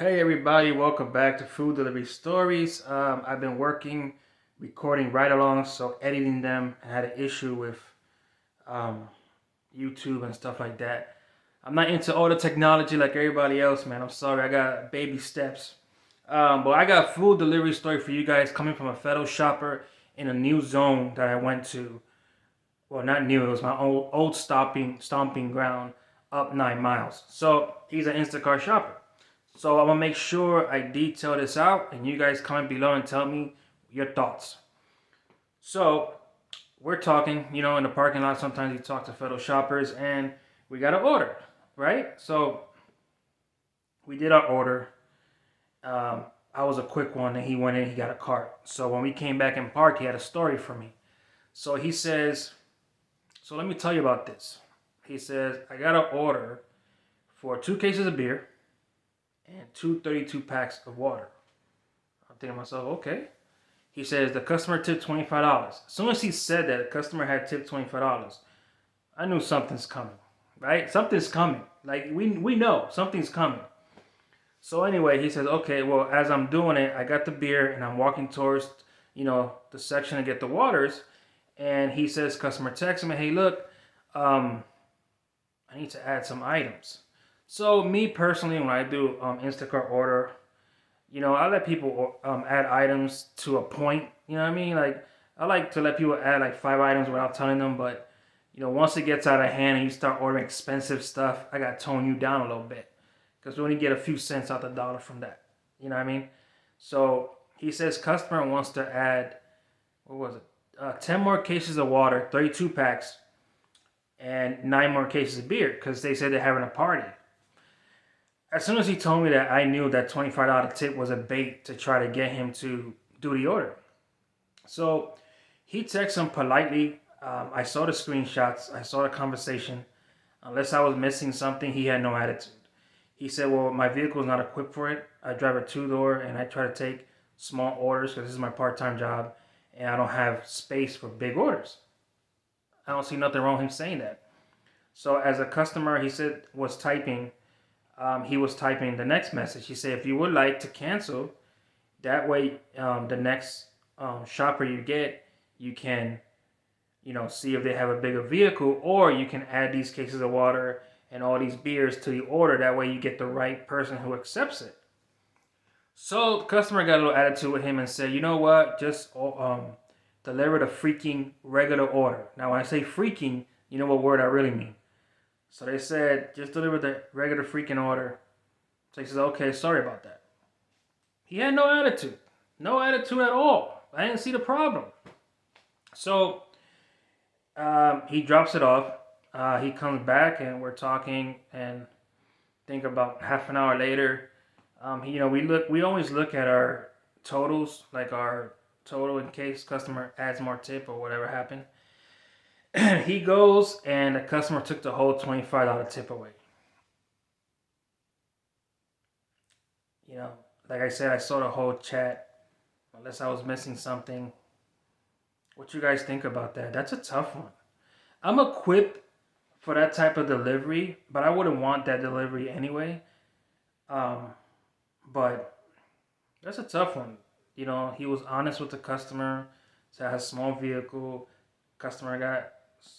Hey everybody, welcome back to Food Delivery Stories. I've been recording ride-alongs, so editing them. I had an issue with um, YouTube and stuff like that. I'm not into all the technology like everybody else, man. I'm sorry, I got baby steps. But I got a food delivery story for you guys coming from a fellow shopper in a new zone that I went to. Well, not new, it was my old stomping ground up 9 miles. So he's an Instacart shopper. So I'm gonna make sure I detail this out, and you guys comment below and tell me your thoughts. So we're talking, in the parking lot. Sometimes you talk to fellow shoppers, and we got an order, right? So we did our order. I was a quick one, and he went in. He got a cart. So when we came back in park, he had a story for me. So he says, "So let me tell you about this." He says, "I got an order for 2 cases of beer and two 32 packs of water." I'm thinking to myself, okay. He says the customer tipped $25. As soon as he said that the customer had tipped $25, I knew something's coming, right? Something's coming. Like we know something's coming. So anyway, he says, okay, well, as I'm doing it, I got the beer and I'm walking towards, the section to get the waters. And he says, customer texts me, hey, look, I need to add some items. So me personally, when I do Instacart order, I let people add items to a point. You know what I mean? Like, I like to let people add like 5 items without telling them. But, once it gets out of hand and you start ordering expensive stuff, I got to tone you down a little bit. Because we only get a few cents out the dollar from that. You know what I mean? So he says customer wants to add, what was it? 10 more cases of water, 32 packs, and 9 more cases of beer because they said they're having a party. As soon as he told me that, I knew that $25 tip was a bait to try to get him to do the order. So he texted him politely. I saw the screenshots. I saw the conversation. Unless I was missing something, he had no attitude. He said, well, my vehicle is not equipped for it. I drive a two-door and I try to take small orders because this is my part-time job and I don't have space for big orders. I don't see nothing wrong with him saying that. So as a customer, he said, he was typing the next message. He said, if you would like to cancel, that way the next shopper you get, you can, see if they have a bigger vehicle, or you can add these cases of water and all these beers to the order. That way you get the right person who accepts it. So the customer got a little attitude with him and said, you know what, just deliver the freaking regular order. Now when I say freaking, you know what word I really mean. So they said, just deliver the regular freaking order. So he says, okay, sorry about that. He had no attitude. No attitude at all. I didn't see the problem. So he drops it off. He comes back and we're talking, and think about half an hour later, we always look at our totals, like our total in case customer adds more tip or whatever happened. He goes and the customer took the whole $25 tip away. Like I said, I saw the whole chat. Unless I was missing something. What you guys think about that? That's a tough one. I'm equipped for that type of delivery, but I wouldn't want that delivery anyway. But that's a tough one. He was honest with the customer. So I had a small vehicle. Customer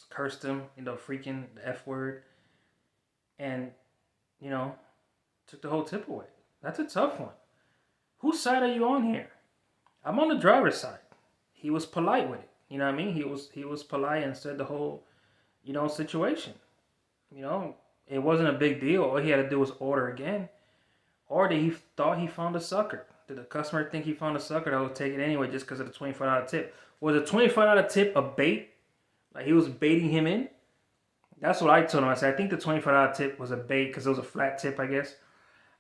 cursed him, freaking the F word. And, took the whole tip away. That's a tough one. Whose side are you on here? I'm on the driver's side. He was polite with it. You know what I mean? He was polite and said the whole, situation. It wasn't a big deal. All he had to do was order again. Or did he thought he found a sucker? Did the customer think he found a sucker that would take it anyway just because of the $25 tip? Was the $25 tip a bait? Like he was baiting him in? That's what I told him. I said, I think the $25 tip was a bait because it was a flat tip, I guess.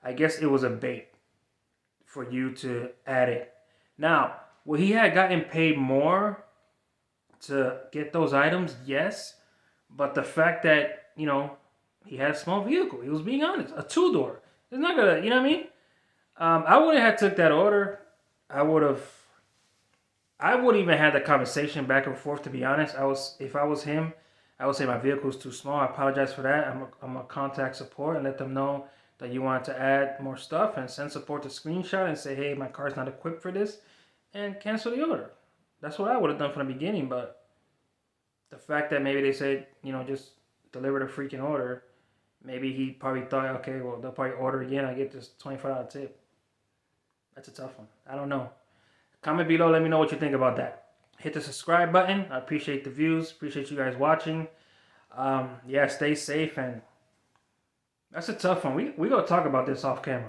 I guess it was a bait for you to add it. Now, would he have gotten paid more to get those items? Yes. But the fact that, he had a small vehicle. He was being honest. A two-door. It's not gonna, you know what I mean? I wouldn't have took that order. I wouldn't even have the conversation back and forth, to be honest. If I was him, I would say my vehicle is too small. I apologize for that. I'm gonna contact support and let them know that you wanted to add more stuff and send support to screenshot and say, hey, my car's not equipped for this, and cancel the order. That's what I would have done from the beginning, but the fact that maybe they said, just deliver the freaking order, maybe he probably thought, okay, well, they'll probably order again. I get this $25 tip. That's a tough one. I don't know. Comment below. Let me know what you think about that. Hit the subscribe button. I appreciate the views. Appreciate you guys watching. Yeah, stay safe. And that's a tough one. We going to talk about this off camera.